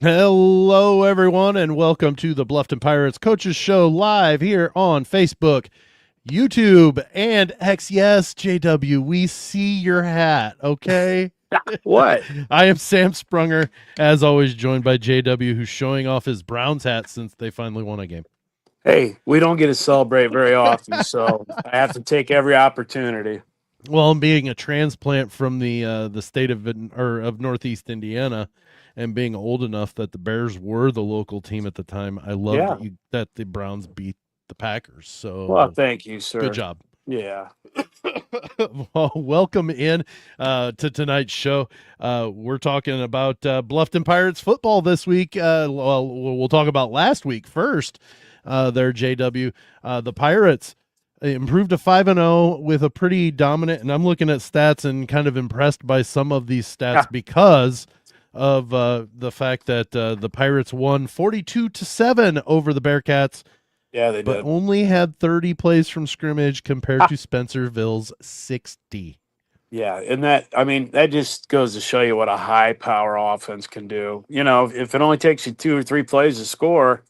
Hello, everyone, and welcome to the Bluffton Pirates Coaches Show live here on Facebook, YouTube, and X. Yes, JW, we see your hat, okay? What? I am Sam Sprunger, as always, joined by JW, who's showing off his Browns hat since they finally won a game. Hey, we don't get to celebrate very often, so I have to take every opportunity. Well, I'm being a transplant from the state of Northeast Indiana, and being old enough that the Bears were the local team at the time. I love Yeah. that the Browns beat the Packers. Well, So thank you, good sir. job. Yeah. Well, welcome in to tonight's show. We're talking about Bluffton Pirates football this week. Well, we'll talk about last week first. There, JW, the Pirates improved to 5-0 with a pretty dominant. And I'm looking at stats and kind of impressed by some of these stats Yeah, because of the fact that the Pirates won 42-7 over the Bearcats, yeah, they but did. only had 30 plays from scrimmage compared Ah, to Spencerville's 60. yeah, and that just goes to show you what a high power offense can do. If it only takes you 2 or 3 plays to score,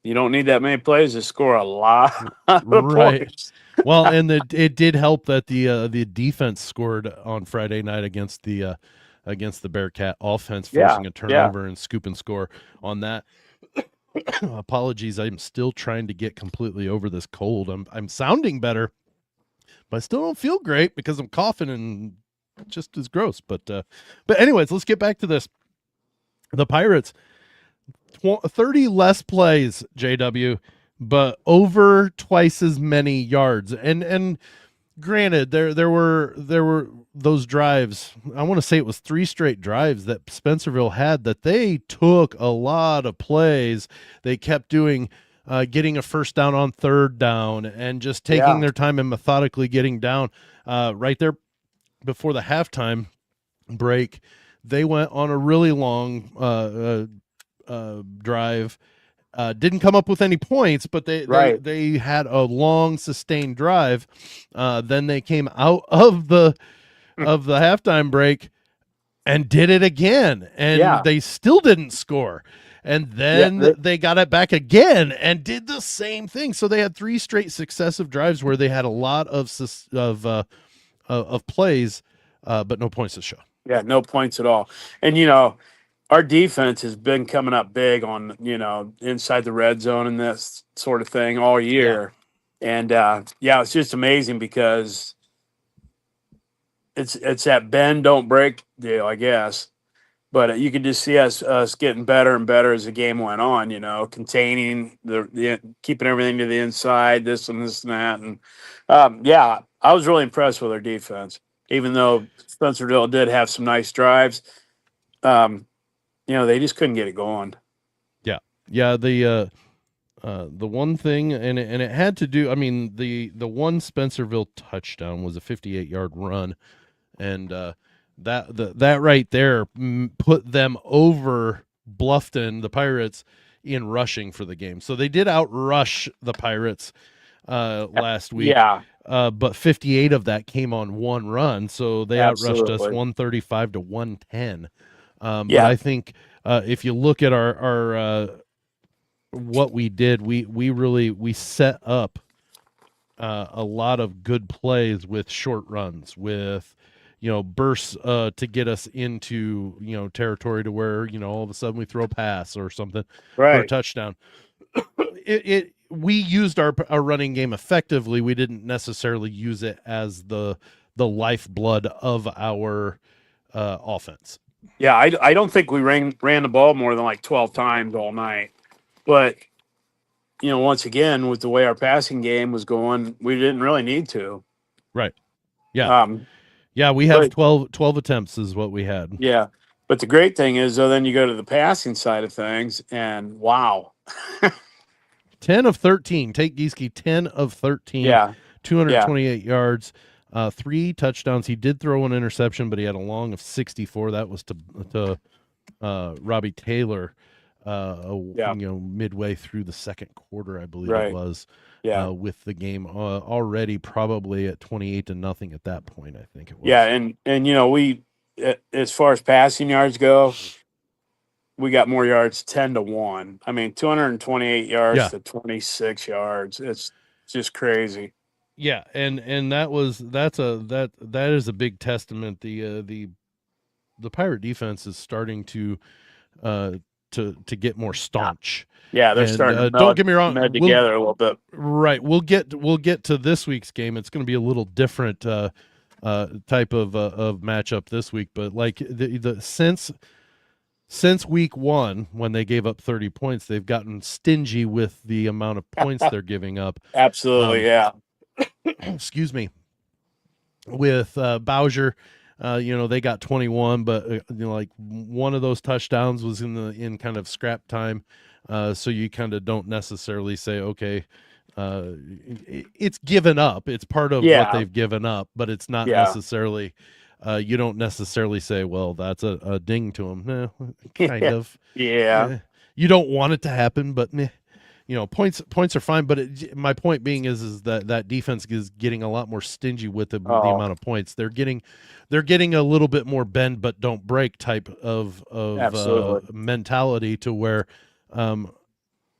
you don't need that many plays to score a lot of Right. points. Well, and it did help that the defense scored on Friday night against the Bearcat offense, Yeah, forcing a yeah. turnover and scoop and score on that. Apologies, I'm still trying to get completely over this cold. I'm sounding better, but I still don't feel great because I'm coughing and just as gross. But anyways, let's get back to this. The Pirates 30 less plays, JW, but over twice as many yards. And granted, there were those drives. I want to say it was 3 straight drives that Spencerville had that they took a lot of plays. They kept doing getting a first down on third down and just taking Yeah. their time and methodically getting down. Right there before the halftime break, they went on a really long drive. Didn't come up with any points, but they they Right. they had a long sustained drive. Then they came out of the halftime break and did it again, and Yeah. they still didn't score. And Yeah. then they got it back again and did the same thing. So they had 3 straight successive drives where they had a lot of plays, but no points to show. Yeah, no points at all. And our defense has been coming up big on, inside the red zone and this sort of thing all Yeah, year. And yeah, it's just amazing because it's that bend don't break deal, I guess. But you can just see us getting better and better as the game went on, containing the keeping everything to the inside, this and this and that. And yeah, I was really impressed with our defense. Even though Spencerville did have some nice drives, um, they just couldn't get it going. yeah, yeah. The one thing, and it had to do. I mean, the one Spencerville touchdown was a 58-yard run, and that right there put them over Bluffton, the Pirates, in rushing for the game. So they did outrush the Pirates last week, Yeah, but 58 of that came on one run. So they outrushed us absolutely. 135 to 110. But Yeah, I think if you look at our what we did, we set up a lot of good plays with short runs, with bursts to get us into territory to where all of a sudden we throw a pass or something for a right. touchdown. It we used our running game effectively. We didn't necessarily use it as the lifeblood of our offense. Yeah, I don't think we ran the ball more than like 12 times all night. But once again, with the way our passing game was going, we didn't really need to. Right. Yeah. Um, Yeah, we have but 12 attempts is what we had. yeah, but the great thing is, though, then you go to the passing side of things, and wow, 10 of 13. Take Gieske 10 of 13, yeah, yeah, 228 yards, 3 touchdowns. He did throw an interception, but he had a long of 64. That was to Robbie Taylor, yeah, midway through the second quarter, I believe it right, was, yeah, with the game already probably at 28-0 at that point, I think it yeah, was. and we, as far as passing yards go, we got more yards 10-1. I mean, 228 yards Yeah. to 26 yards. It's just crazy. Yeah, and that is a big testament. The Pirate defense is starting uh to get more staunch. Yeah, they're And starting to don't get me wrong, meld together a little bit. we'll get to this week's game. It's going to be a little different type of matchup this week, but like the since week 1 when they gave up 30 points, they've gotten stingy with the amount of points they're giving up. Absolutely, yeah. Excuse me. With Bowser, they got 21, but like one of those touchdowns was in kind of scrap time, so you kind of don't necessarily say, okay, it's given up. It's part of what they've given up, but it's not necessarily. You don't necessarily say, well, that's a ding to them. Kind of. Yeah. You don't want it to happen, but points are fine. But my point being is that defense is getting a lot more stingy with the amount of points. They're getting a little bit more bend but don't break type of mentality, to where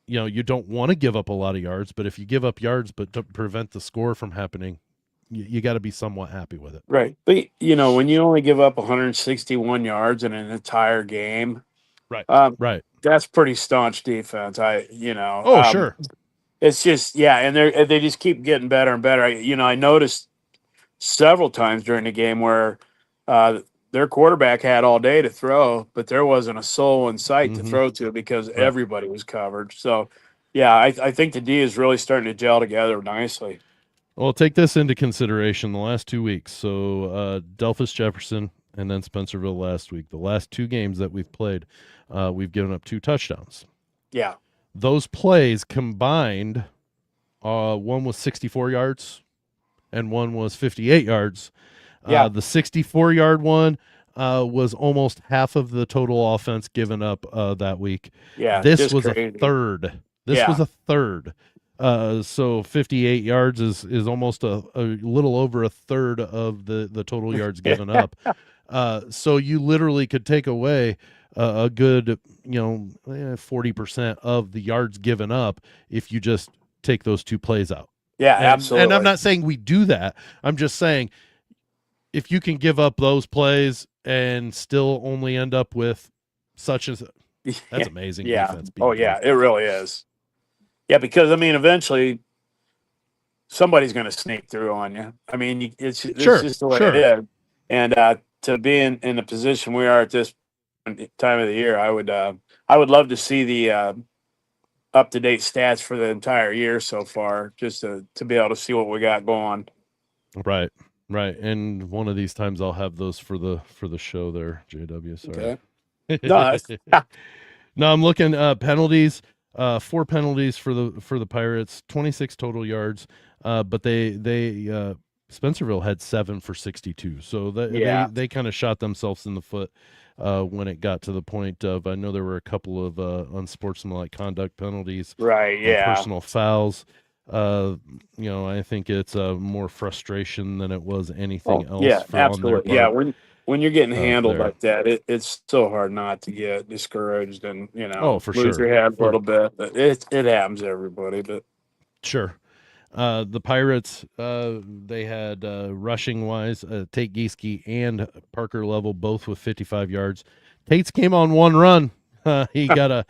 you don't want to give up a lot of yards, but if you give up yards but to prevent the score from happening, you got to be somewhat happy with it. Right. But when you only give up 161 yards in an entire game, right. Right. That's pretty staunch defense. Sure. It's just, and they just keep getting better and better. I noticed several times during the game where their quarterback had all day to throw, but there wasn't a soul in sight to throw to because everybody was covered. So, I think the D is really starting to gel together nicely. Well, take this into consideration the last 2 weeks. So Delphus Jefferson and then Spencerville last week. The last 2 games that we've played, we've given up 2 touchdowns. Yeah. Those plays combined, one was 64 yards and one was 58 yards. The 64-yard one was almost half of the total offense given up that week. Yeah, this was crazy. A third. This was a third. So 58 yards is almost a little over a third of the total yards given up. So you literally could take away a good 40% of the yards given up if you just take those 2 plays out. Yeah, absolutely. And I'm not saying we do that. I'm just saying if you can give up those plays and still only end up with such as that's amazing defense. It really is. Yeah, because eventually somebody's going to sneak through on you. It's just the way it is. And to be in the position we are at this time of the year, I would love to see the up-to-date stats for the entire year so far, just to be able to see what we got going. Right. And one of these times I'll have those for the show there, JW. Sorry. Okay. No, I'm looking penalties. 4 penalties for the Pirates, 26 total yards. But they Spencerville had 7 for 62. So they kind of shot themselves in the foot when it got to the point of, I know there were a couple of unsportsmanlike conduct penalties, personal fouls. I think it's more frustration than it was anything else. Yeah, absolutely. Yeah, when you're getting handled like that, it's so hard not to get discouraged and lose your head a little bit. But it happens to everybody. But sure. The Pirates, they had rushing wise, Tate Gieske and Parker Level both with 55 yards. Tate's came on one run. He got a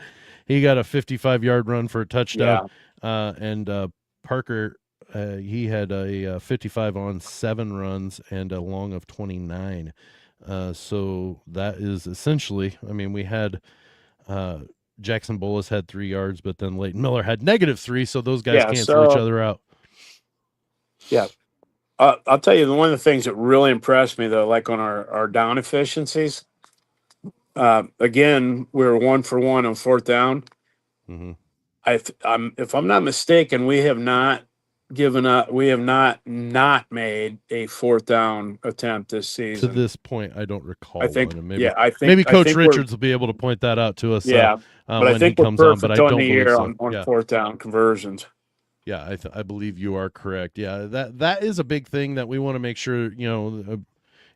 55-yard run for a touchdown. And Parker, he had a 55 on 7 runs and a long of 29. So that is essentially, we had Jackson Bolus had 3 yards, but then Leighton Miller had -3, so those guys cancel each other out. Yeah. I'll tell you, one of the things that really impressed me, though, like on our down efficiencies, again, we were 1 for 1 on 4th down. Mm-hmm. If I'm not mistaken, we have not given up. We have not made a 4th down attempt this season. To this point, I don't recall. I think, one. Maybe Coach Richards will be able to point that out to us. Yeah, but I think he comes on. But I don't believe so. on 4th down conversions. Yeah, I believe you are correct. Yeah, that is a big thing that we want to make sure.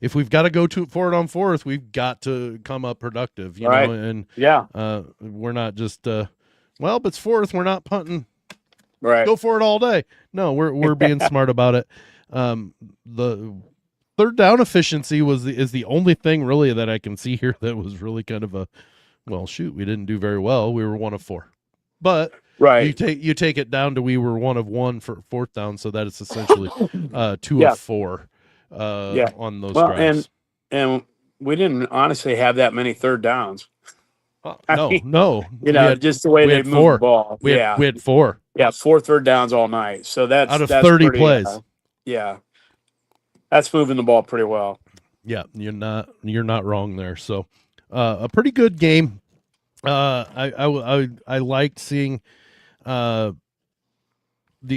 if we've got to go for it on fourth, we've got to come up productive, you Right. know, and Yeah. we're not just but it's fourth, we're not punting. Right. Go for it all day. No, we're being smart about it. The third down efficiency is the only thing really that I can see here that was really kind of a, well, shoot, we didn't do very well. We were 1 of 4, but Right. you take it down to we were 1 of 1 for fourth down, so that is essentially 2 Yeah. of 4 Yeah. on those Well, drives. and we didn't honestly have that many third downs. No. You know, just the way they moved the ball. We had 4. Yeah, 4 third downs all night. So that's out of 30 pretty, plays. Yeah, that's moving the ball pretty well. Yeah, you're not wrong there. So, a pretty good game. I liked seeing the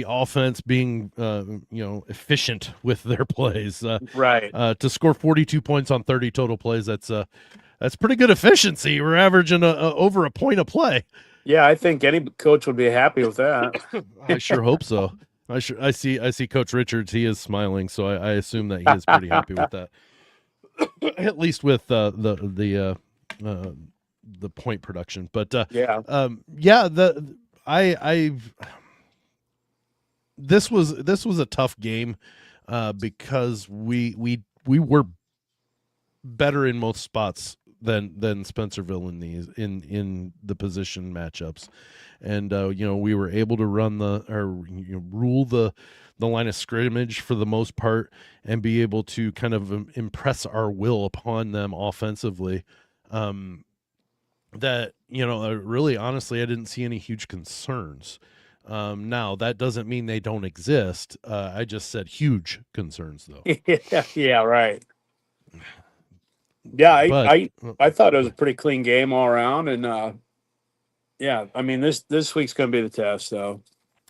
offense being efficient with their plays. Right. To score 42 points on 30 total plays, that's pretty good efficiency. We're averaging over a point a play. Yeah, I think any coach would be happy with that. I sure hope so. I see Coach Richards. He is smiling, so I assume that he is pretty happy with that. At least with the point production. But this was a tough game because we were better in most spots than Spencerville in the position matchups, and we were able to rule the line of scrimmage for the most part and be able to kind of impress our will upon them offensively. That really honestly I didn't see any huge concerns. Now that doesn't mean they don't exist. I just said huge concerns though. Yeah, right. Yeah, I thought it was a pretty clean game all around, and I mean this week's going to be the test, though.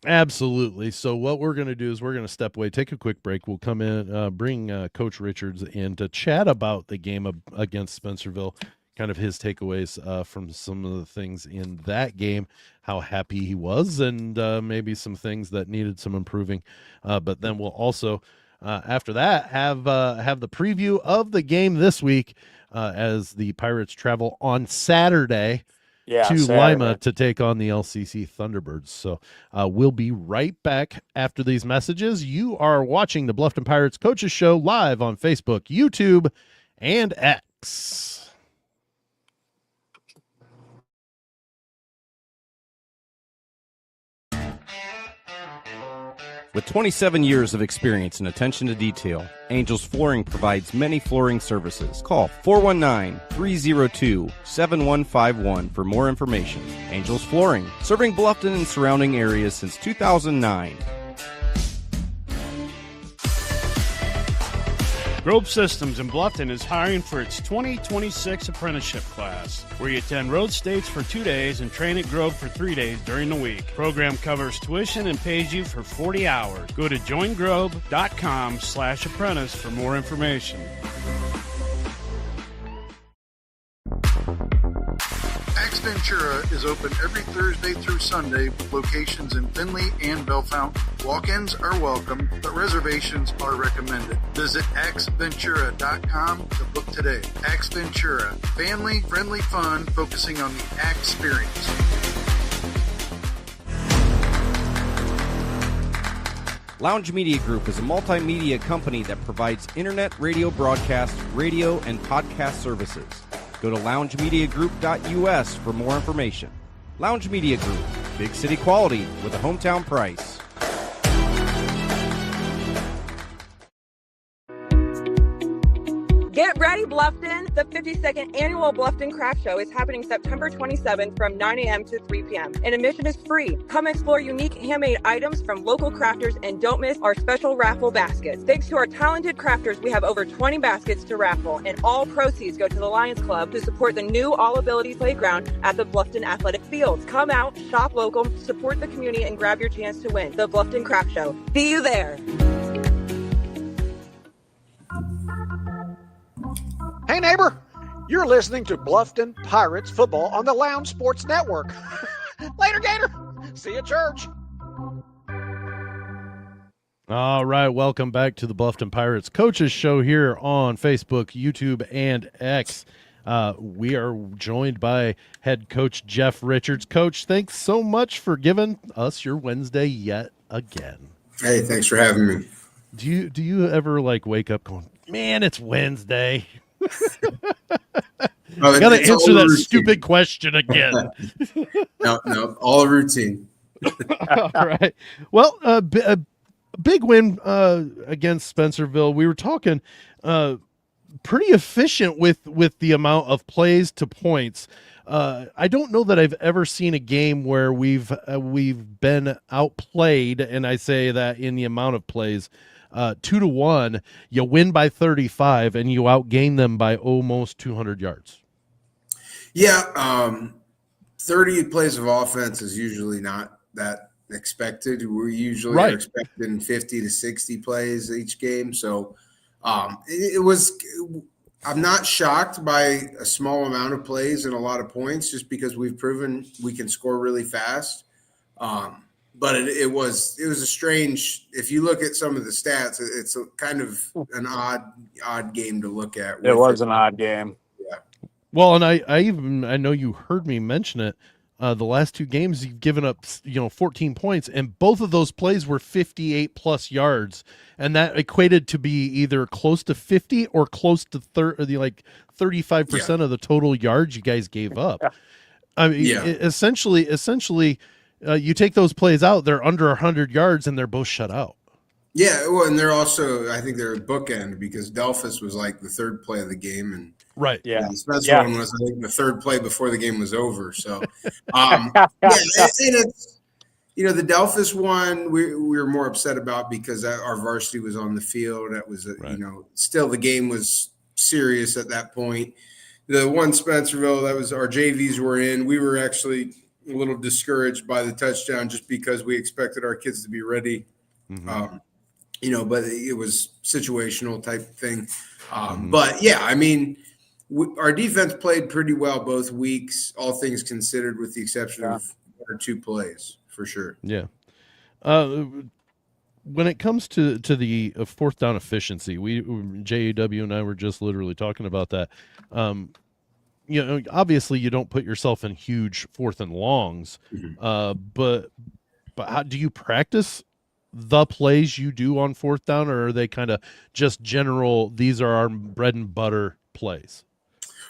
Absolutely. So what we're going to do is we're going to step away, take a quick break. We'll come in, bring Coach Richards in to chat about the game against Spencerville, kind of his takeaways from some of the things in that game, how happy he was, and maybe some things that needed some improving. But then we'll also. After that, have the preview of the game this week as the Pirates travel on Saturday to Lima to take on the LCC Thunderbirds. So we'll be right back after these messages. You are watching the Bluffton Pirates Coaches Show live on Facebook, YouTube, and X. With 27 years of experience and attention to detail, Angels Flooring provides many flooring services. Call 419-302-7151 for more information. Angels Flooring, serving Bluffton and surrounding areas since 2009. Grove Systems in Bluffton is hiring for its 2026 apprenticeship class, where you attend road states for 2 days and train at Grove for 3 days during the week. Program covers tuition and pays you for 40 hours. Go to joingrove.com/apprentice for more information. Axe Ventura is open every Thursday through Sunday with locations in Findlay and Bellefonte. Walk-ins are welcome, but reservations are recommended. Visit axeventura.com to book today. Axe Ventura, family-friendly fun focusing on the axe experience. Lounge Media Group is a multimedia company that provides internet, radio broadcast, radio, and podcast services. Go to loungemediagroup.us for more information. Lounge Media Group, big city quality with a hometown price. Get ready, Bluffton! The 52nd Annual Bluffton Craft Show is happening September 27th from 9 a.m. to 3 p.m. and admission is free. Come explore unique handmade items from local crafters and don't miss our special raffle baskets. Thanks to our talented crafters, we have over 20 baskets to raffle, and all proceeds go to the Lions Club to support the new All Ability Playground at the Bluffton Athletic Fields. Come out, shop local, support the community, and grab your chance to win. The Bluffton Craft Show. See you there! Hey neighbor, you're listening to Bluffton Pirates football on the Lounge Sports All right, welcome back to the Bluffton Pirates Coaches Show here on Facebook, YouTube, and X. We are joined by head coach Jeff Richards. Coach, thanks so much for giving us your Wednesday yet again. Hey, thanks for having me. Do you ever like wake up going, man, it's Wednesday? I gotta answer that stupid question again. No, all routine. All right. Well, a big win against Spencerville. We were talking pretty efficient with the amount of plays to points. I don't know that I've ever seen a game where we've been outplayed, and I say that in the amount of plays. 2-1, you win by 35, and you outgain them by almost 200 yards. Yeah, 30 plays of offense is usually not that expected. We're usually are expecting 50 to 60 plays each game. So it was – I'm not shocked by a small amount of plays and a lot of points just because we've proven we can score really fast. But it was a strange – if you look at some of the stats, it's a kind of an odd game to look at. It was an odd game. Yeah. Well, and I know you heard me mention it. The last two games you've given up 14 points, and both of those plays were 58 plus yards, and that equated to be either close to 50 or close to 35% of the total yards you guys gave up. I mean, essentially, you take those plays out, they're under 100 yards, and they're both shut out. Yeah, well, and they're also, I think they're a bookend because Delphus was like the third play of the game, and the Spencer one was, I think, the third play before the game was over. So, and it's, the Delphus one we were more upset about because our varsity was on the field. That was, still the game was serious at that point. The one Spencerville, that was our JVs were in. We were actually a little discouraged by the touchdown just because we expected our kids to be ready. Mm-hmm. But it was situational type thing. But yeah, I mean, our defense played pretty well both weeks, all things considered, with the exception of one or two plays for sure. Yeah. When it comes to the fourth down efficiency, JW and I were just literally talking about that. Obviously you don't put yourself in huge fourth and longs, but how do you practice the plays you do on fourth down, or are they kind of just general, these are our bread and butter plays?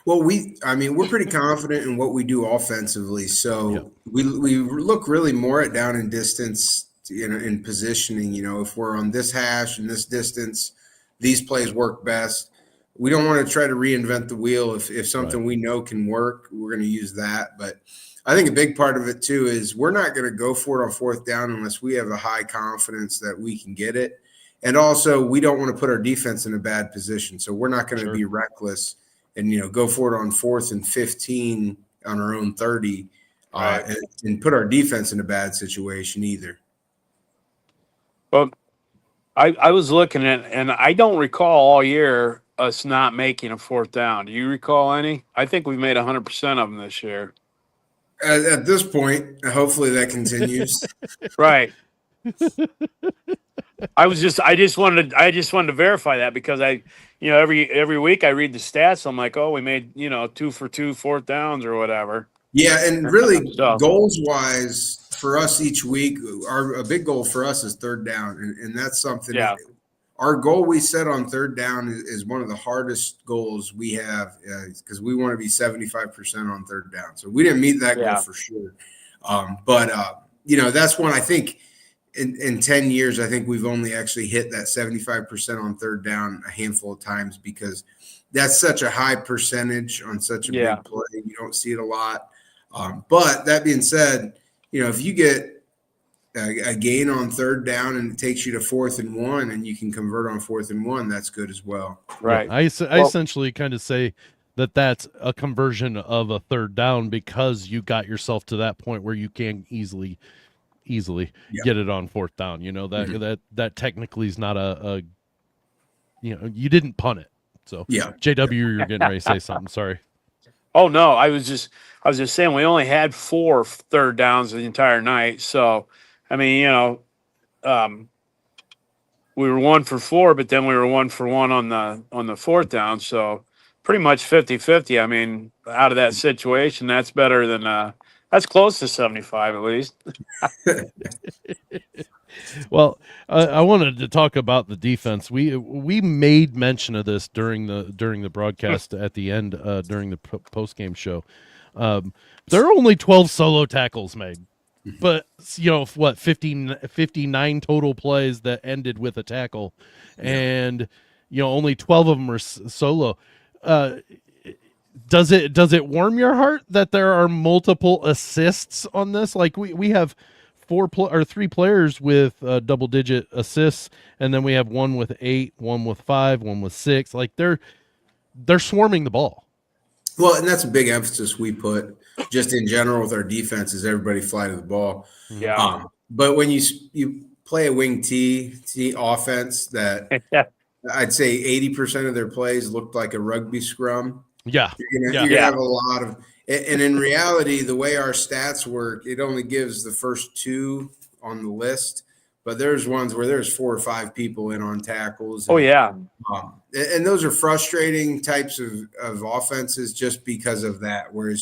Well, we're pretty confident in what we do offensively. So we look really more at down and distance, in positioning. If we're on this hash and this distance, these plays work best. We don't want to try to reinvent the wheel. If something we know can work, we're going to use that. But I think a big part of it too is we're not going to go for it on fourth down unless we have a high confidence that we can get it. And also, we don't want to put our defense in a bad position. So we're not going to be reckless and, go for it on 4th and 15 on our own 30 and put our defense in a bad situation either. Well, I was looking at, and I don't recall all year us not making a fourth down. Do you recall any? I think we've made 100% of them this year. At this point, hopefully that continues. Right. I just wanted to verify that because every week I read the stats. I'm like, oh, we made 2 for 2 fourth downs or whatever. Yeah, and really goals wise for us each week, a big goal for us is third down, and that's something. Yeah. Our goal we set on third down is one of the hardest goals we have because we want to be 75% on third down. So we didn't meet that goal for sure. But that's one I think in 10 years, I think we've only actually hit that 75% on third down a handful of times because that's such a high percentage on such a big play. You don't see it a lot. But that being said, if you get a gain on third down and it takes you to 4th and 1 and you can convert on 4th and 1, that's good as well. Right. I essentially kind of say that's a conversion of a third down because you got yourself to that point where you can easily get it on 4th down. That technically is not a you didn't punt it. So JW, you're getting ready to say something. Sorry. Oh no, I was just saying we only had 4 third downs the entire night. So I mean, we were 1 for 4, but then we were 1 for 1 on the fourth down. So pretty much 50-50. I mean, out of that situation, that's better than that's close to 75 at least. Well, I wanted to talk about the defense. We made mention of this during the broadcast at the end during the post game show. There are only 12 solo tackles made, but 59 total plays that ended with a tackle, and only 12 of them are solo. Does it warm your heart that there are multiple assists on this? Like we have 3 players with double digit assists, and then we have one with 8, one with 5, one with 6. Like they're swarming the ball. Well, and that's a big emphasis we put just in general with our defense is everybody fly to the ball. Yeah. But when you play a wing T offense that I'd say 80% of their plays looked like a rugby scrum. Yeah. You're gonna have a lot of. And in reality, the way our stats work, it only gives the first 2 on the list, but there's ones where there's 4 or 5 people in on tackles. Oh, yeah. And those are frustrating types of offenses just because of that, where it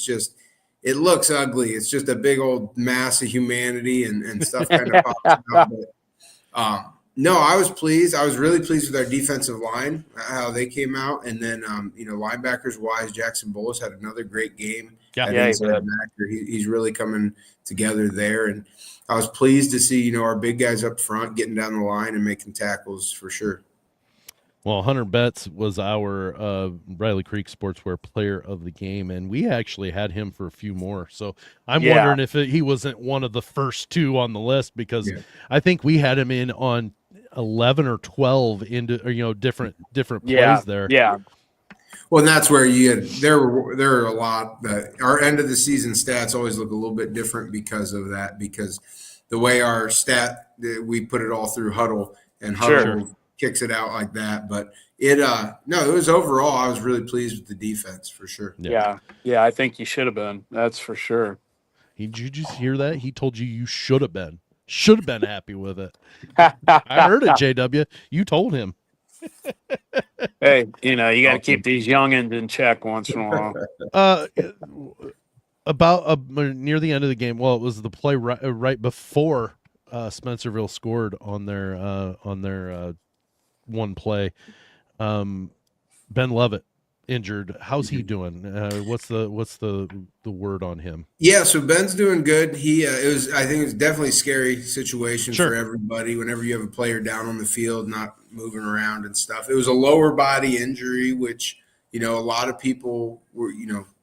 looks ugly. It's just a big old mass of humanity and stuff kind of pops out. But, no, I was pleased. I was really pleased with our defensive line, how they came out. And then, linebackers-wise, Jackson Bolus had another great game. He's really coming together there. And I was pleased to see, our big guys up front getting down the line and making tackles for sure. Well, Hunter Betts was our Riley Creek Sportswear Player of the Game, and we actually had him for a few more. So I'm wondering if he wasn't one of the first 2 on the list, because I think we had him in on 11 or 12 into different plays there. Yeah. Well, and that's where there are a lot that our end of the season stats always look a little bit different because of that, because the way our we put it all through Huddle, and Huddle kicks it out like that. But it was overall, I was really pleased with the defense for sure. Yeah. I think you should have been. That's for sure. Did you just hear that? He told you should have been. Should have been happy with it. I heard it, JW. You told him. Hey, you got to keep these youngins in check once in a while. About near the end of the game, well, it was the play right before Spencerville scored on their one play. Ben Lovett injured. How's he doing? What's the word on him? Yeah, so Ben's doing good. I think it was definitely a scary situation for everybody whenever you have a player down on the field, not moving around and stuff. It was a lower body injury, which, a lot of people were,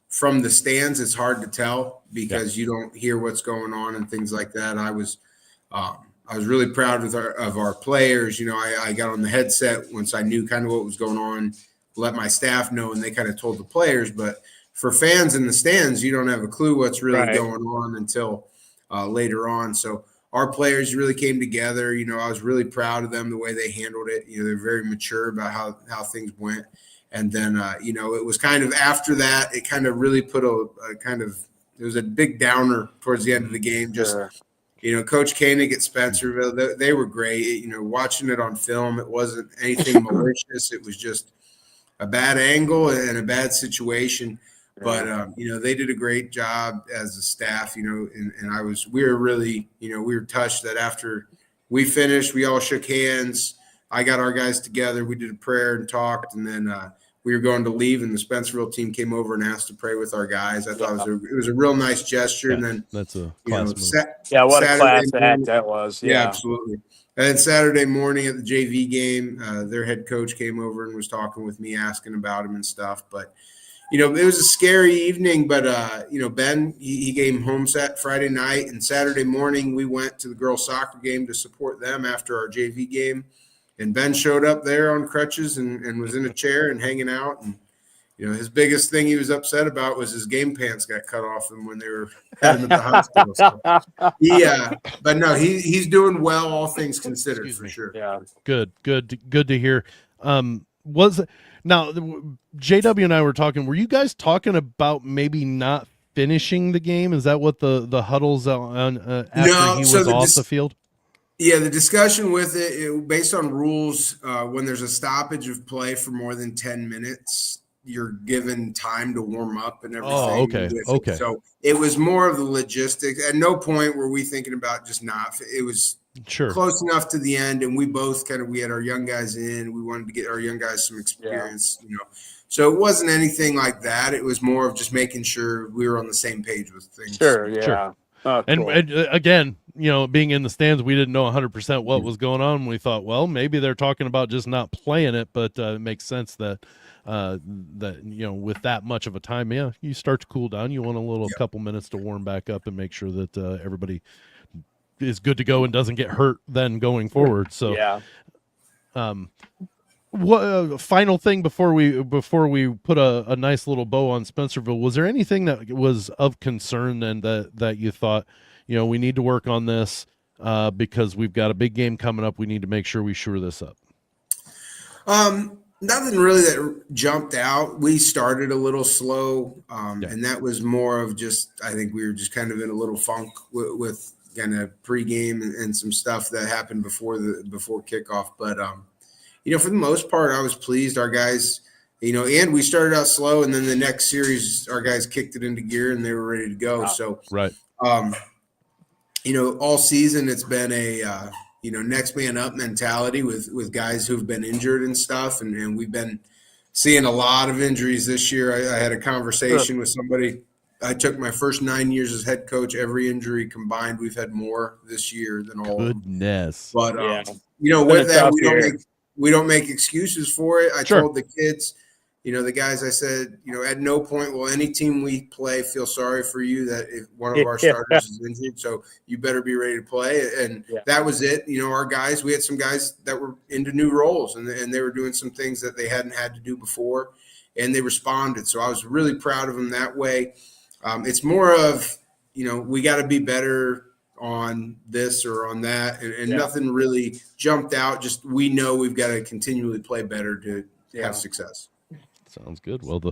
from the stands, it's hard to tell because you don't hear what's going on and things like that. I was really proud of our players. I got on the headset once I knew kind of what was going on, let my staff know, and they kind of told the players. But for fans in the stands, you don't have a clue what's really going on until later on. So our players really came together. I was really proud of them, the way they handled it. They're very mature about how things went. And then, it was kind of after that, it kind of really put it was a big downer towards the end of the game. Coach Koenig at Spencerville, they were great. Watching it on film, it wasn't anything malicious. It was just a bad angle and a bad situation. But, they did a great job as a staff, and we were really, we were touched that after we finished, we all shook hands. I got our guys together. We did a prayer and talked, and then we were going to leave, and the Spencerville team came over and asked to pray with our guys. I thought it was a real nice gesture. And then that's a class move. What a class act that was. Yeah, absolutely. And then Saturday morning at the JV game, their head coach came over and was talking with me, asking about him and stuff. But, it was a scary evening. But, Ben, he came home Friday night, and Saturday morning we went to the girls' soccer game to support them after our JV game. And Ben showed up there on crutches and was in a chair and hanging out. And, his biggest thing he was upset about was his game pants got cut off him when they were had him at the hospital. So, but no, he's doing well, all things considered, for sure. Yeah. Good to hear. Now, JW and I were talking, were you guys talking about maybe not finishing the game? Is that what the huddles on after he was off the field? Yeah, the discussion with it based on rules, when there's a stoppage of play for more than 10 minutes, you're given time to warm up and everything. Oh, okay. Okay. So it was more of the logistics. At no point were we thinking about just not. It was close enough to the end, and we both we had our young guys in. We wanted to get our young guys some experience, So it wasn't anything like that. It was more of just making sure we were on the same page with things. Sure, yeah. Oh, cool. And again, being in the stands, we didn't know 100% what was going on. We thought, well, maybe they're talking about just not playing it, but it makes sense that with that much of a time, you start to cool down. You want a couple minutes to warm back up and make sure that everybody is good to go and doesn't get hurt then going forward. So, what final thing before we put a nice little bow on Spencerville? Was there anything that was of concern and that you thought, we need to work on this because we've got a big game coming up. We need to make sure we shore this up. Nothing really that jumped out. We started a little slow, and that was more of just, I think we were just kind of in a little funk with kind of pregame and some stuff that happened before kickoff. But for the most part, I was pleased. Our guys, and we started out slow, and then the next series, our guys kicked it into gear and they were ready to go. So, all season it's been a next man up mentality with guys who've been injured and stuff, and we've been seeing a lot of injuries this year. I had a conversation with somebody. I took my first 9 years as head coach. Every injury combined, we've had more this year than all. Goodness. But with that, we don't make excuses for it. I told the kids, the guys, I said, at no point will any team we play feel sorry for you that if one of our starters is injured. So you better be ready to play. And that was it. Our guys, we had some guys that were into new roles and they were doing some things that they hadn't had to do before, and they responded. So I was really proud of them that way. It's more of, we got to be better on this or on that, and nothing really jumped out. Just we know we've got to continually play better to have success. Sounds good. Well, the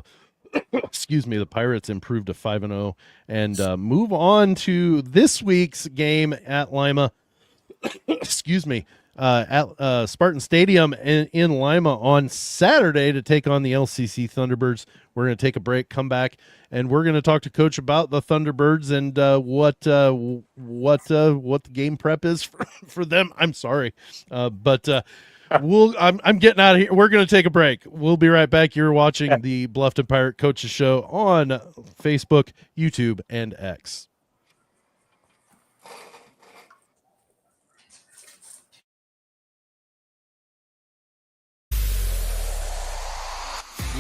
Pirates improved to 5-0 and move on to this week's game at Lima. At Spartan Stadium in Lima on Saturday to take on the LCC Thunderbirds. We're going to take a break, come back, and we're going to talk to Coach about the Thunderbirds and what the game prep is for them. I'm sorry, but I'm getting out of here. We're going to take a break. We'll be right back. You're watching the Bluffton Pirate Coaches Show on Facebook, YouTube, and X.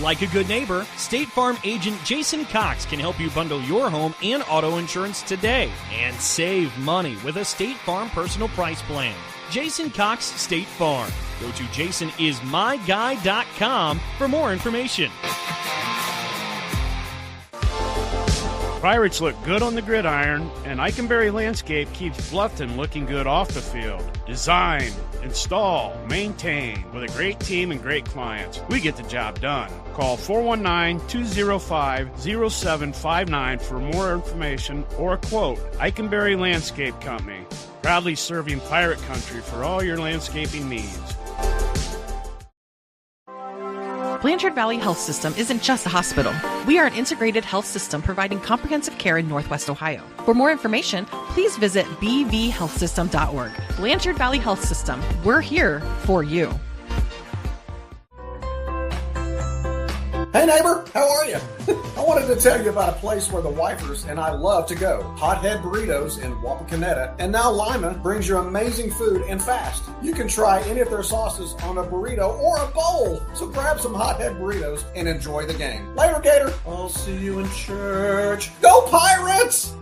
Like a good neighbor, State Farm agent Jason Cox can help you bundle your home and auto insurance today and save money with a State Farm personal price plan. Jason Cox State Farm. Go to jasonismyguy.com for more information. Pirates look good on the gridiron, and Eikenberry Landscape keeps Bluffton looking good off the field. Design, install, maintain. With a great team and great clients, we get the job done. Call 419-205-0759 for more information or a quote. Eikenberry Landscape Company, proudly serving Pirate Country for all your landscaping needs. Blanchard Valley Health System isn't just a hospital. We are an integrated health system providing comprehensive care in Northwest Ohio. For more information, please visit bvhealthsystem.org. Blanchard Valley Health System. We're here for you. Hey neighbor, how are you? I wanted to tell you about a place where the wifers and I love to go. Hothead Burritos in Wapakoneta, and now Lima brings you amazing food and fast. You can try any of their sauces on a burrito or a bowl. So grab some Hothead Burritos and enjoy the game. Later, Gator. I'll see you in church. Go Pirates!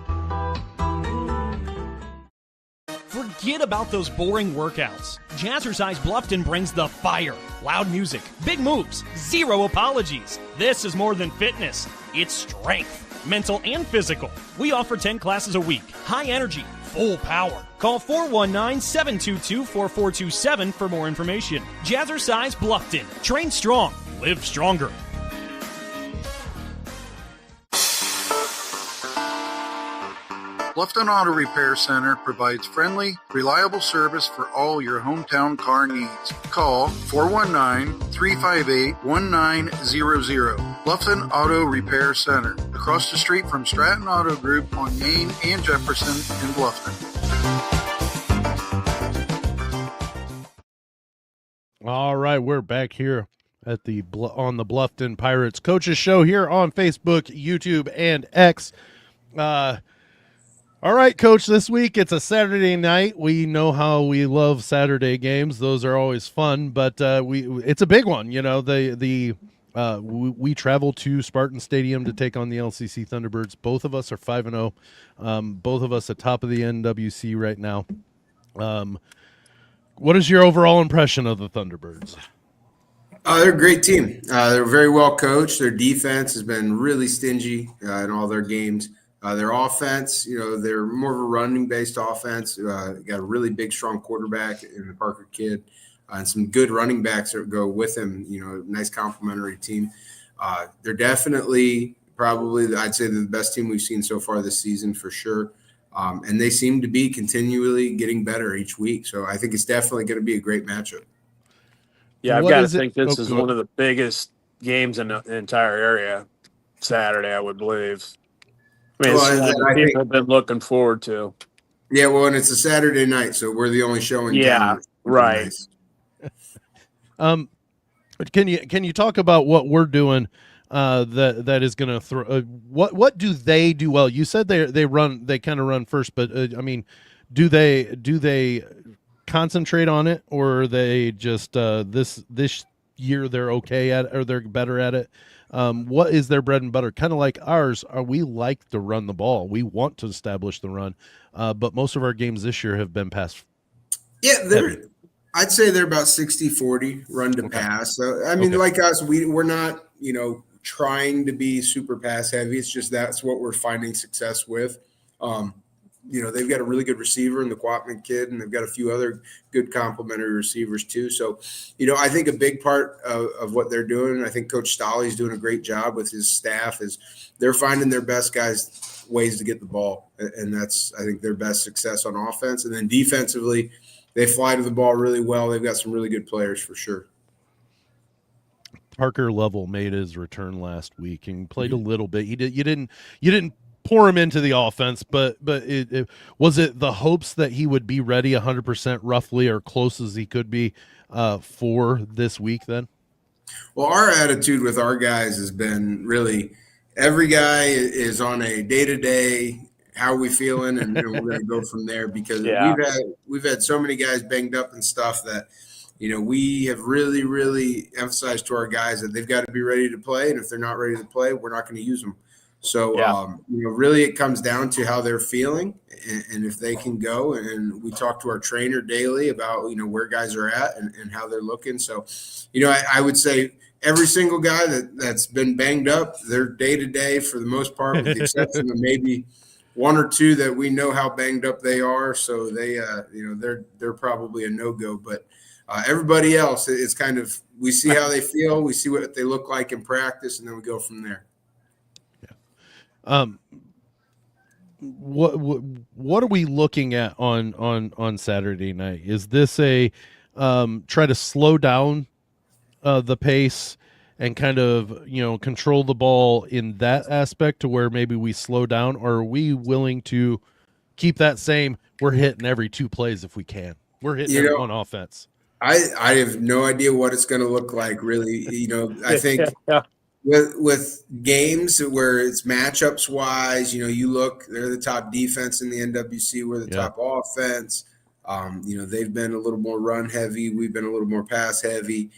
Forget about those boring workouts. Jazzercise Bluffton brings the fire. Loud music, big moves, zero apologies. This is more than fitness. It's strength, mental and physical. We offer 10 classes a week. High energy, full power. Call 419-722-4427 for more information. Jazzercise Bluffton. Train strong. Live stronger. Bluffton Auto Repair Center provides friendly, reliable service for all your hometown car needs. Call 419-358-1900. Bluffton Auto Repair Center, across the street from Stratton Auto Group on Main and Jefferson in Bluffton. All right, we're back here at on the Bluffton Pirates Coaches Show here on Facebook, YouTube, and X. All right, Coach, this week it's a Saturday night. We know how we love Saturday games. Those are always fun, but it's a big one. You know, we travel to Spartan Stadium to take on the LCC Thunderbirds. Both of us are 5-0. Both of us atop of the NWC right now. What is your overall impression of the Thunderbirds? They're a great team. They're very well coached. Their defense has been really stingy in all their games. Their offense, you know, they're more of a running-based offense. Got a really big, strong quarterback in the Parker kid, and some good running backs that go with him. You know, nice complementary team. They're definitely, probably, I'd say, they're the best team we've seen so far this season for sure. And they seem to be continually getting better each week. So I think it's definitely going to be a great matchup. Yeah, I've got to think this is one of the biggest games in the entire area Saturday, I would believe. I mean, people have been looking forward to. Yeah, well, and it's a Saturday night, so we're the only show in town. Yeah, right. Nice. Can you talk about what we're doing that is going to throw? What do they do well? You said they kind of run first, but I mean, do they concentrate on it, or are they just this year they're okay at it, or they're better at it? What is their bread and butter? Kind of like ours. We like to run the ball. We want to establish the run, but most of our games this year have been pass. Yeah, I'd say they're about 60-40 run to pass. So I mean, like us, we're not, you know, trying to be super pass heavy. It's just that's what we're finding success with. You know, they've got a really good receiver in the Quatman kid, and they've got a few other good complementary receivers too. So, you know, I think a big part of what they're doing, and I think Coach Stolley's doing a great job with his staff, is they're finding their best guys ways to get the ball. And that's, I think, their best success on offense. And then defensively, they fly to the ball really well. They've got some really good players for sure. Parker Lovell made his return last week and played a little bit. You didn't pour him into the offense, but it was it the hopes that he would be ready 100% roughly or close as he could be for this week then? Well, our attitude with our guys has been really every guy is on a day-to-day, how are we feeling, and we're going to go from there because we've had so many guys banged up and stuff that, you know, we have really, really emphasized to our guys that they've got to be ready to play, and if they're not ready to play, we're not going to use them. So, you know, really it comes down to how they're feeling and if they can go. And we talk to our trainer daily about, you know, where guys are at and how they're looking. So, you know, I would say every single guy that's been banged up, they're day-to-day for the most part, with the exception of maybe one or two that we know how banged up they are. So they, you know, they're probably a no-go. But everybody else, it's kind of we see how they feel, we see what they look like in practice, and then we go from there. What are we looking at on Saturday night? Is this a try to slow down the pace and kind of, you know, control the ball in that aspect to where maybe we slow down, or are we willing to keep that same? We're hitting every 2 plays if we can. We're hitting on offense. I have no idea what it's going to look like, really. You know, I think with games where it's matchups wise, you know, you look, they're the top defense in the NWC, we're the top offense. You know, they've been a little more run heavy. We've been a little more pass heavy.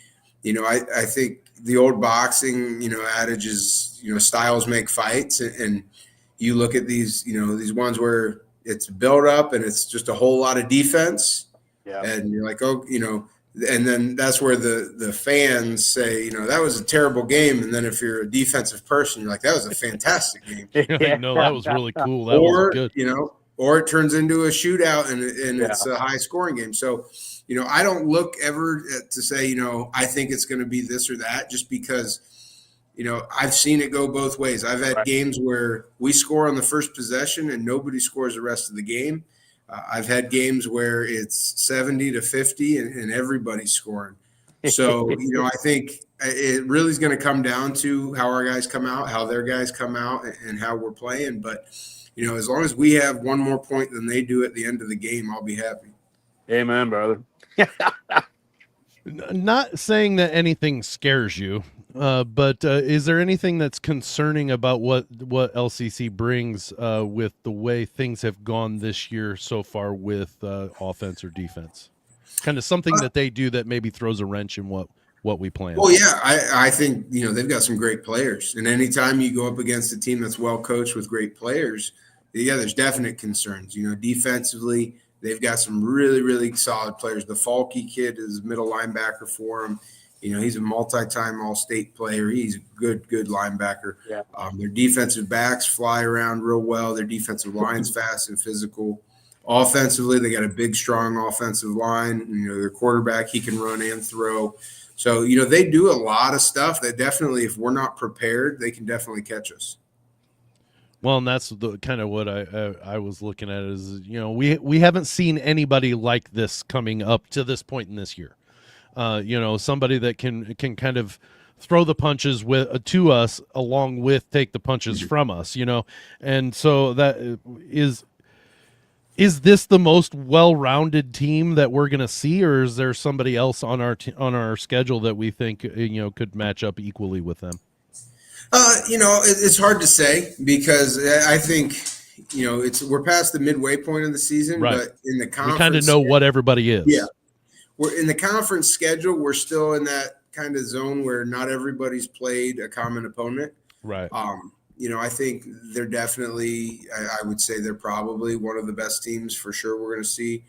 You know, I think the old boxing, you know, adage is, you know, styles make fights. And you look at these, you know, these ones where it's built up and it's just a whole lot of defense. Yeah. And you're like, oh, you know, and then that's where the fans say, you know, that was a terrible game. And then if you're a defensive person, you're like, that was a fantastic game. No, that was really cool. That was good. You know, or it turns into a shootout and it's a high scoring game. So, you know, I don't look ever to say, you know, I think it's going to be this or that, just because I've seen it go both ways. I've had games where we score on the first possession and nobody scores the rest of the game. I've had games where it's 70-50 and everybody's scoring. So, I think it really is going to come down to how our guys come out, how their guys come out, and how we're playing. But, as long as we have one more point than they do at the end of the game, I'll be happy. Amen, brother. Not saying that anything scares you, but is there anything that's concerning about what LCC brings with the way things have gone this year so far with offense or defense? Kind of something that they do that maybe throws a wrench in what we plan. Well, yeah, I think, they've got some great players. And anytime you go up against a team that's well coached with great players, there's definite concerns. Defensively, they've got some really, really solid players. The Falky kid is middle linebacker for them. He's a multi-time All-State player. He's a good linebacker. Yeah. Their defensive backs fly around real well. Their defensive line's fast and physical. Offensively, they got a big, strong offensive line. Their quarterback, he can run and throw. So, they do a lot of stuff that definitely, if we're not prepared, they can definitely catch us. Well, and that's the kind of what I was looking at is, we haven't seen anybody like this coming up to this point in this year. Somebody that can kind of throw the punches to us along with take the punches from us, and so that is this the most well-rounded team that we're going to see, or is there somebody else on our schedule that we think could match up equally with them? It's hard to say because I think we're past the midway point of the season, right. But in the conference, we kind of know what everybody is. Yeah, we're in the conference schedule. We're still in that kind of zone where not everybody's played a common opponent. Right. I think they're definitely, I would say they're probably one of the best teams for sure we're going to see.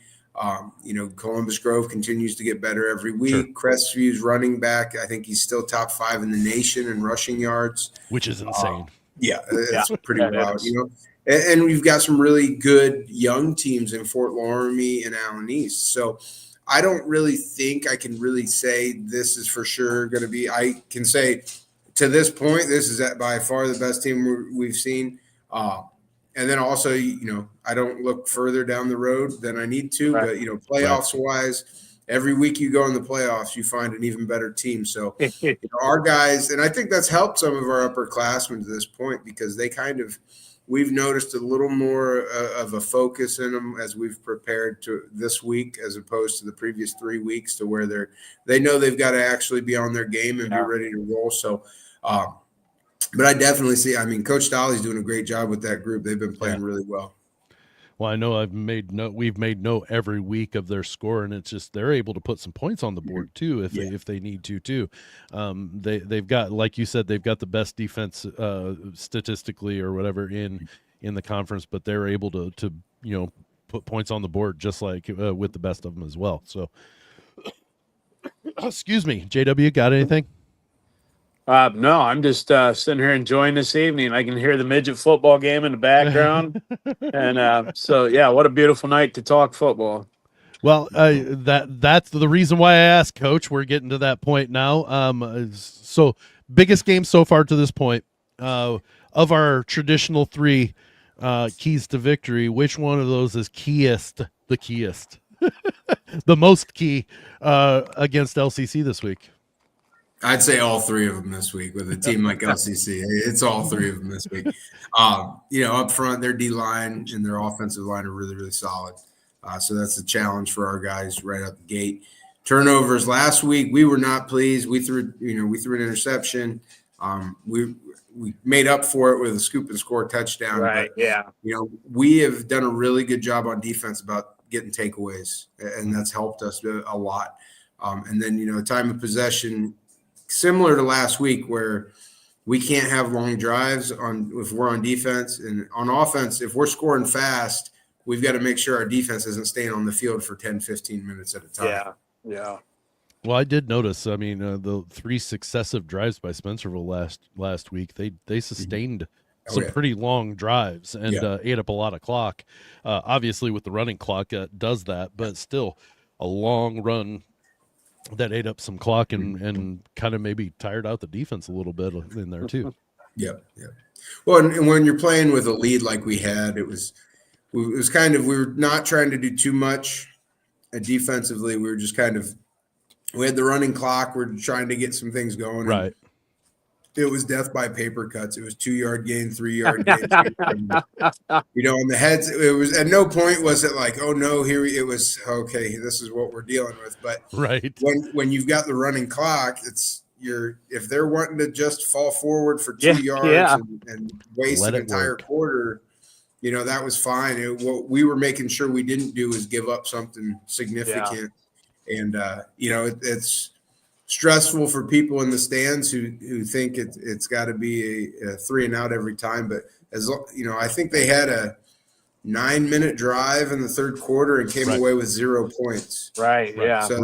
Columbus Grove continues to get better every week. Sure. Crestview's running back, I think he's still top 5 in the nation in rushing yards. Which is insane. That's pretty wild, And we've got some really good young teams in Fort Loramie and Allen East. So I don't really think I can really say this is for sure going to be – I can say – to this point, this is by far the best team we've seen. And then also, I don't look further down the road than I need to. Right. But, playoffs-wise, every week you go in the playoffs, you find an even better team. So our guys – and I think that's helped some of our upperclassmen to this point because they kind of – we've noticed a little more of a focus in them as we've prepared to this week as opposed to the previous 3 weeks to where they know they've got to actually be on their game and be ready to roll. So – but I definitely see, Coach Dolly's doing a great job with that group. They've been playing really well. Well, I know we've made note every week of their score, and it's just they're able to put some points on the board too if they need to too. They've got, like you said, they've got the best defense statistically or whatever in the conference, but they're able to put points on the board just like with the best of them as well. So, excuse me, JW, got anything? No, I'm just sitting here enjoying this evening. I can hear the midget football game in the background. And what a beautiful night to talk football. Well, that's the reason why I asked, Coach. We're getting to that point now. So biggest game so far to this point of our traditional 3 keys to victory, which one of those is the keyest, the most key against LCC this week? I'd say all 3 of them this week with a team like LCC. It's all 3 of them this week. Up front, their D-line and their offensive line are really, really solid. So that's a challenge for our guys right out the gate. Turnovers last week, we were not pleased. We threw an interception. We made up for it with a scoop and score touchdown. Right. But, we have done a really good job on defense about getting takeaways, and that's helped us a lot. And then, time of possession, similar to last week where we can't have long drives if we're on defense, and on offense, if we're scoring fast, we've got to make sure our defense isn't staying on the field for 10, 15 minutes at a time. Yeah. Well, I did notice, the 3 successive drives by Spencerville last week, they sustained some pretty long drives and ate up a lot of clock. Obviously with the running clock does that, but still a long run that ate up some clock and kind of maybe tired out the defense a little bit in there too. Yep. Well, and when you're playing with a lead like we had, it was kind of, we were not trying to do too much defensively. We were just we had the running clock. We're trying to get some things going. Right. It was death by paper cuts. It was 2-yard gain, 3-yard gain. On the heads, it was at no point was it like, oh no, it was okay. This is what we're dealing with. But right when you've got the running clock, if they're wanting to just fall forward for 2 yards and waste an entire quarter, that was fine. What we were making sure we didn't do is give up something significant. Yeah. And it's stressful for people in the stands who think it's got to be a 3 and out every time. But I think they had a 9-minute drive in the third quarter and came away with 0 points. Right. Yeah. So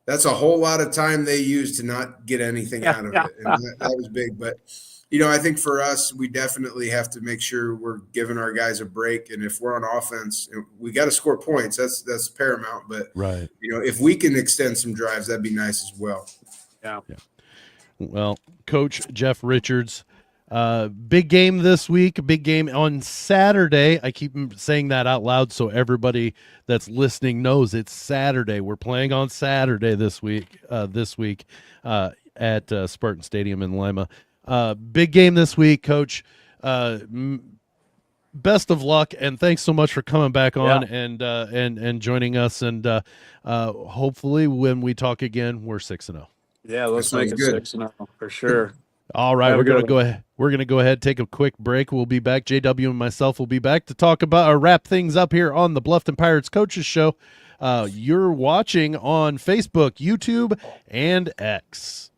that's a whole lot of time they used to not get anything out of it. And that was big. But, I think for us, we definitely have to make sure we're giving our guys a break. And if we're on offense, we got to score points. That's paramount. But, if we can extend some drives, that'd be nice as well. Yeah. Well, Coach Jeff Richards, big game this week, big game on Saturday. I keep saying that out loud so everybody that's listening knows it's Saturday. We're playing on Saturday this week at Spartan Stadium in Lima. Big game this week, Coach. Best of luck, and thanks so much for coming back on and joining us. And hopefully, when we talk again, we're 6-0. Yeah, let's make it 6-0 for sure. All right, we're gonna go ahead. We're gonna go ahead, take a quick break. We'll be back. JW and myself will be back to talk about or wrap things up here on the Bluffton Pirates Coaches Show. You're watching on Facebook, YouTube, and X.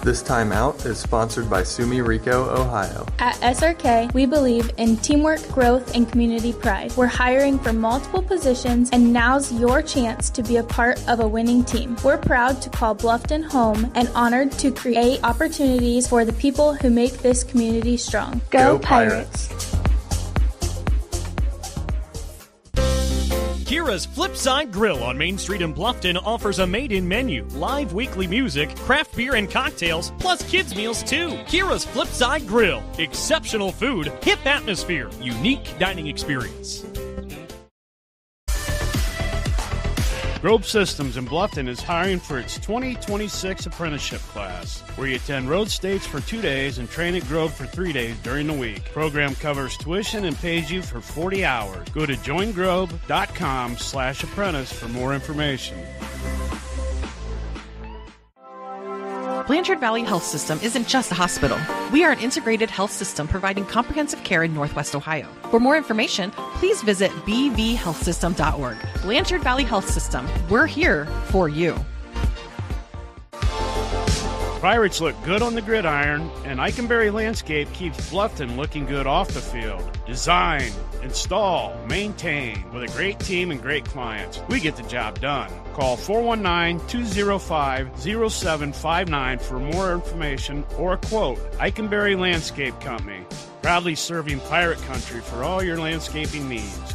This time out is sponsored by Sumi Rico, Ohio. At SRK, we believe in teamwork, growth, and community pride. We're hiring for multiple positions, and now's your chance to be a part of a winning team. We're proud to call Bluffton home and honored to create opportunities for the people who make this community strong. Go Pirates! Kira's Flipside Grill on Main Street in Bluffton offers a made-in menu, live weekly music, craft beer and cocktails, plus kids' meals too. Kira's Flipside Grill. Exceptional food, hip atmosphere, unique dining experience. Grove Systems in Bluffton is hiring for its 2026 apprenticeship class, where you attend road states for 2 days and train at Grove for 3 days during the week. Program covers tuition and pays you for 40 hours. Go to joingrove.com/apprentice for more information. Blanchard Valley Health System isn't just a hospital. We are an integrated health system providing comprehensive care in Northwest Ohio. For more information, please visit bvhealthsystem.org. Blanchard Valley Health System. We're here for you. Pirates look good on the gridiron, and Eikenberry Landscape keeps Bluffton looking good off the field. Design, install, maintain. With a great team and great clients, we get the job done. Call 419-205-0759 for more information or a quote. Eikenberry Landscape Company, proudly serving Pirate Country for all your landscaping needs.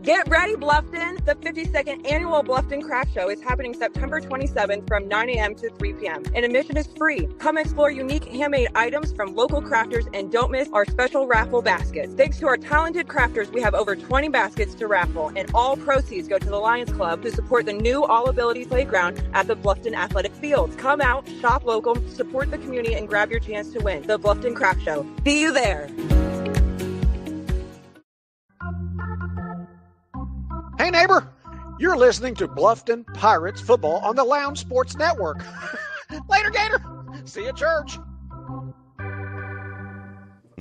Get ready, Bluffton! The 52nd Annual Bluffton Craft Show is happening September 27th from 9 a.m. to 3 p.m. and admission is free. Come explore unique handmade items from local crafters and don't miss our special raffle baskets. Thanks to our talented crafters, we have over 20 baskets to raffle, and all proceeds go to the Lions Club to support the new All-Ability Playground at the Bluffton Athletic Fields. Come out, shop local, support the community, and grab your chance to win. The Bluffton Craft Show. See you there! Hey neighbor, you're listening to Bluffton Pirates football on the Lounge Sports Network. Later, Gator. See you at church.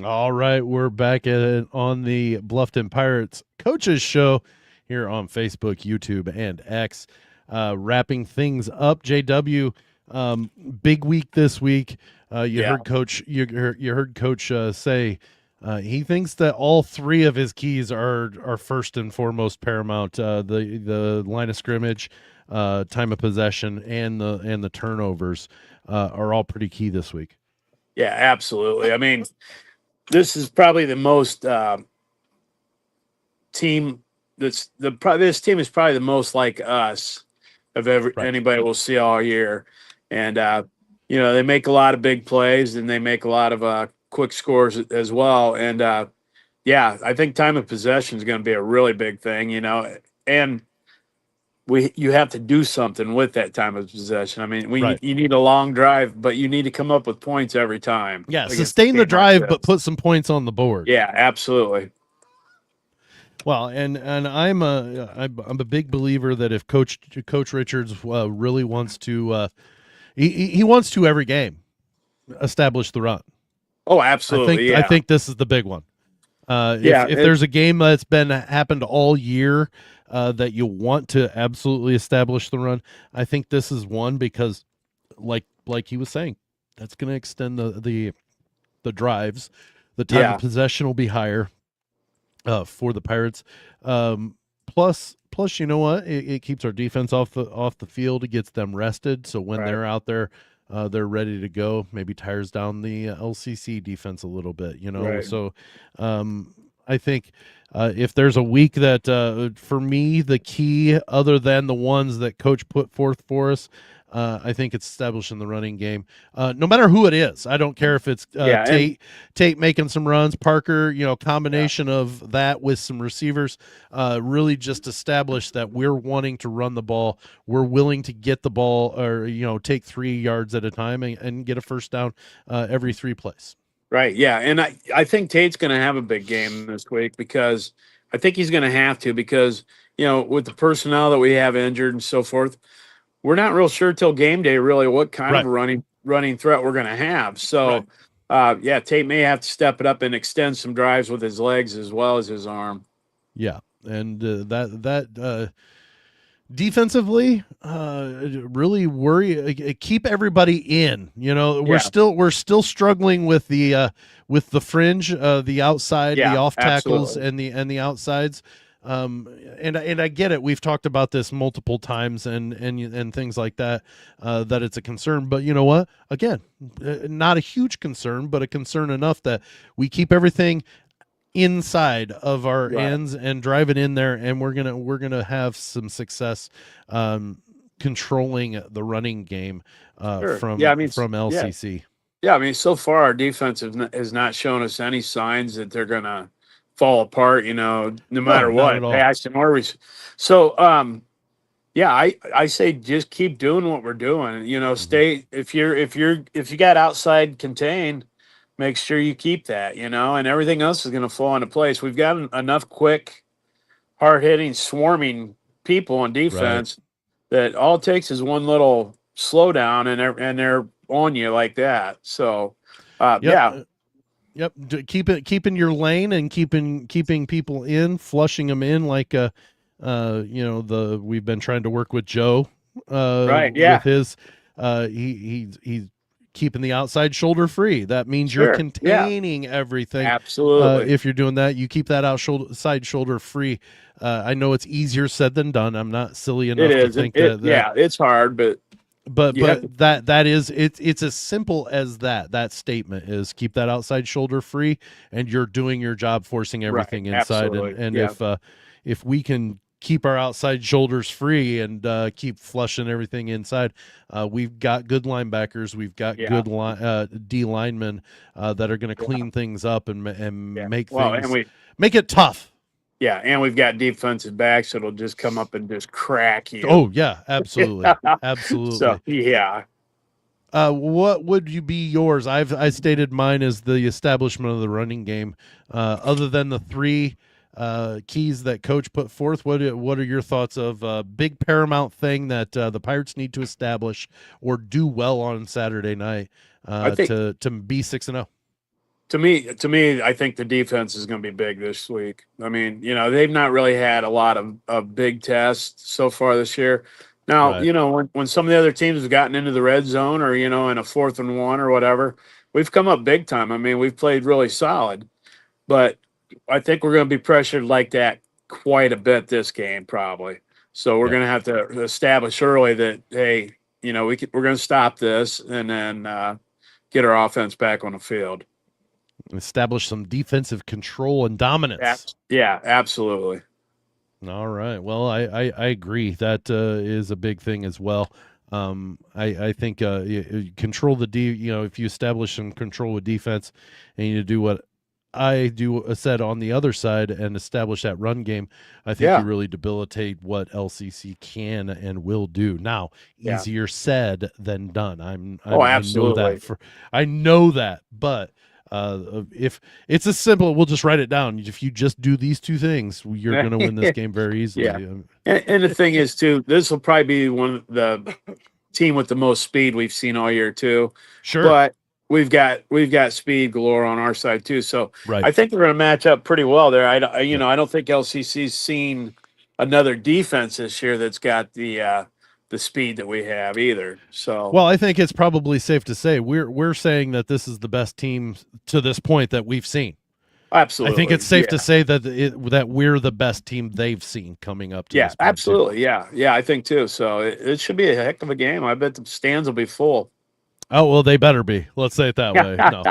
All right, we're back at it on the Bluffton Pirates Coaches Show here on Facebook, YouTube, and X. Wrapping things up, JW. Big week this week. You heard Coach. You heard Coach say. He thinks that all three of his keys are first and foremost paramount. The line of scrimmage, time of possession, and the turnovers are all pretty key this week. Yeah, absolutely. I mean, this is probably the most team this team is probably the most like us of anybody we'll see all year. And they make a lot of big plays and they make a lot of quick scores as well. And I think time of possession is going to be a really big thing, and you have to do something with that time of possession. I mean, you need a long drive, but you need to come up with points every time. Yeah, sustain the drive, but put some points on the board. Yeah, absolutely. Well, and I'm a big believer that if Coach Richards really wants to, he wants to every game establish the run. Oh, absolutely. I think this is the big one. If there's a game that's happened all year that you want to absolutely establish the run, I think this is one because, like he was saying, that's going to extend the drives. The time of possession will be higher for the Pirates. Plus, you know what? It keeps our defense off the field. It gets them rested, so when they're out there, they're ready to go. Maybe tires down the LCC defense a little bit, Right. So I think if there's a week that for me the key, other than the ones that Coach put forth for us, I think it's establishing the running game. No matter who it is, I don't care if it's Tate making some runs, Parker, combination of that with some receivers. Really just establish that we're wanting to run the ball. We're willing to get the ball, or take 3 yards at a time and get a first down every 3 plays. Right. Yeah, and I think Tate's going to have a big game this week because I think he's going to have to because with the personnel that we have injured and so forth. We're not real sure till game day really what kind of running threat we're going to have. So, Tate may have to step it up and extend some drives with his legs as well as his arm. Yeah, and that defensively, really worry. Keep everybody in. We're still struggling with the fringe, the outside, the off tackles, and the outsides. And I get it. We've talked about this multiple times and things like that, that it's a concern, but you know what? Again, not a huge concern, but a concern enough that we keep everything inside of our ends and drive it in there. And we're going to have some success, controlling the running game, from LCC. Yeah. I mean, so far our defense has not shown us any signs that they're going to fall apart, no matter what. Passing or so, I say just keep doing what we're doing. Stay if you got outside contained, make sure you keep that, and everything else is going to fall into place. We've got enough quick, hard hitting, swarming people on defense that all it takes is one little slowdown and they're on you like that. So, Yep, keeping your lane and keeping people in, flushing them in like we've been trying to work with Joe. With his he's keeping the outside shoulder free. That means you're containing everything. Absolutely. If you're doing that, you keep that outside shoulder free. I know it's easier said than done. I'm not silly enough to think that. It's hard, but that is it's as simple as that statement is keep that outside shoulder free and you're doing your job forcing everything inside. And if we can keep our outside shoulders free and keep flushing everything inside, we've got good linebackers, we've got good D linemen that are going to clean things up and make things make it tough. Yeah, and we've got defensive backs that'll just come up and just crack you. Oh, yeah, absolutely. Absolutely. So, yeah. What would you be yours? I stated mine as the establishment of the running game. Other than the 3 keys that Coach put forth, what are your thoughts of a big paramount thing that the Pirates need to establish or do well on Saturday night to be 6-0? To me, I think the defense is going to be big this week. I mean, they've not really had a lot of big tests so far this year. Now, when some of the other teams have gotten into the red zone or, in a 4th and 1 or whatever, we've come up big time. I mean, we've played really solid, but I think we're going to be pressured like that quite a bit this game probably. So we're going to have to establish early that, hey, we're going to stop this and then get our offense back on the field. Establish some defensive control and dominance. Yeah, absolutely. All right. Well, I agree. That is a big thing as well. I think control if you establish some control with defense and you do what I said on the other side and establish that run game, I think you really debilitate what LCC can and will do. Now, easier said than done. Absolutely. I know that, but if it's as simple, we'll just write it down. If you just do these two things, you're going to win this game very easily. Yeah. And the thing is, too, this will probably be one of the team with the most speed we've seen all year, too. Sure. But we've got speed galore on our side, too. So right. I think we're going to match up pretty well there. I don't think LCC's seen another defense this year that's got the speed that we have either. So well, I think it's probably safe to say we're saying that this is the best team to this point that we've seen. Absolutely. I think it's safe to say that we're the best team they've seen coming up to this point. Absolutely. Yeah, I think too. So it should be a heck of a game. I bet the stands will be full. Oh, well, they better be. Let's say it that way. No.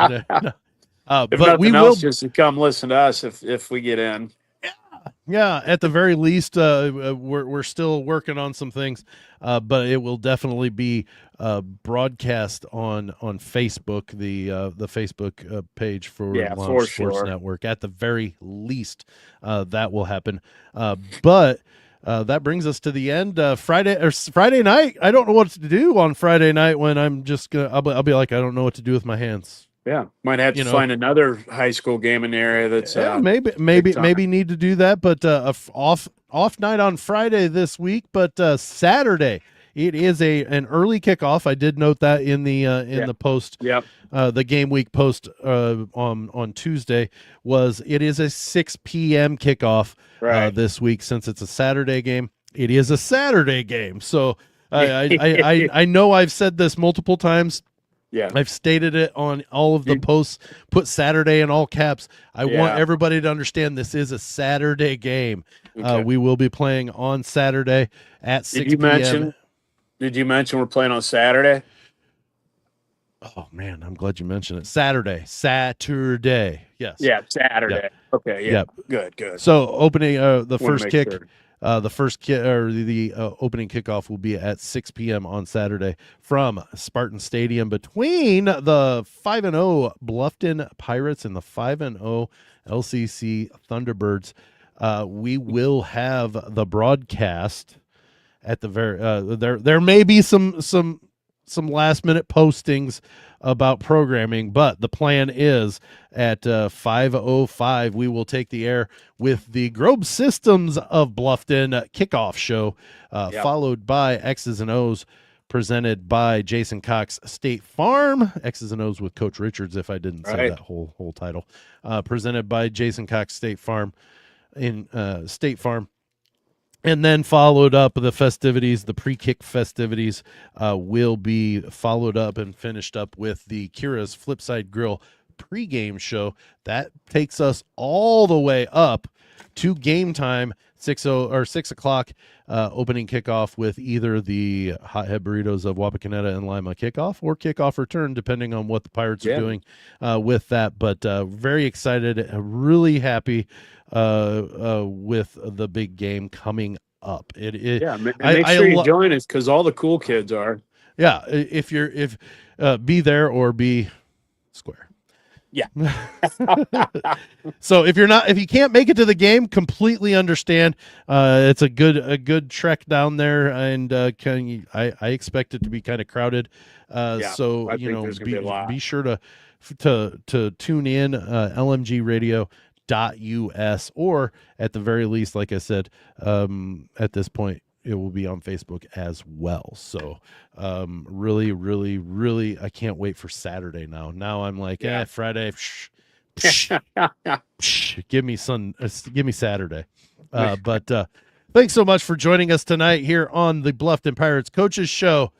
If but we nothing will else, just to come listen to us if we get in. Yeah, at the very least, we're still working on some things, but it will definitely be broadcast on Facebook, the Facebook page for Launch Sports Network. At the very least, that will happen. But that brings us to the end. Friday night. I don't know what to do on Friday night when I'm just gonna. I'll be like, I don't know what to do with my hands. Yeah, might have to find another high school game in the area that's maybe need to do that. But off night on Friday this week, but Saturday it is an early kickoff. I did note that in the post. Yep. The game week post on Tuesday it is a 6 p.m. kickoff this week since it's a Saturday game. It is a Saturday game, so I know I've said this multiple times. Yeah, I've stated it on all of the posts, put Saturday in all caps. I want everybody to understand this is a Saturday game. Okay. We will be playing on Saturday at 6 p.m. Did you mention we're playing on Saturday? Oh, man, I'm glad you mentioned it. Saturday. Yes. Yeah, Saturday. Yep. Okay, yeah. Yep. Good. So opening the first kick. Sure. The opening kickoff will be at 6 p.m. on Saturday from Spartan Stadium between the 5-0 Bluffton Pirates and the 5-0 LCC Thunderbirds. We will have the broadcast at the very. There may be some last minute postings about programming, but the plan is at 5:05 we will take the air with the Grove Systems of Bluffton kickoff show, followed by X's and O's presented by Jason Cox State Farm. X's and O's with Coach Richards, if I didn't say that whole title. Presented by Jason Cox State Farm in State Farm. And then followed up the festivities, the pre-kick festivities will be followed up and finished up with the Kira's Flipside Grill pregame show. That takes us all the way up to game time, 6 o'clock opening kickoff with either the Hothead Burritos of Wapakoneta and Lima kickoff or kickoff return, depending on what the Pirates are doing with that. But very excited, really happy with the big game coming up. Make sure you join us because all the cool kids are. Yeah, if be there or be square. Yeah. So if you can't make it to the game, completely understand. It's a good trek down there, and I expect it to be kind of crowded. So be sure to tune in lmgradio.us, or at the very least, like I said, at this point it will be on Facebook as well. So really, really, really, I can't wait for Saturday now. Now I'm like, Friday, give me Saturday. But thanks so much for joining us tonight here on the Bluffton Pirates Coaches Show.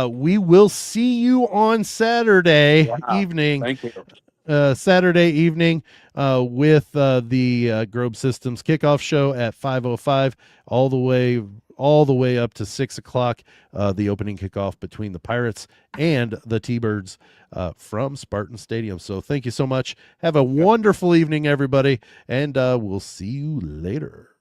We will see you on Saturday evening. Thank you. Saturday evening with the Grove Systems kickoff show at 5:05, all the way all the way up to 6 o'clock, the opening kickoff between the Pirates and the T-Birds from Spartan Stadium. So thank you so much. Have a wonderful evening, everybody, and we'll see you later.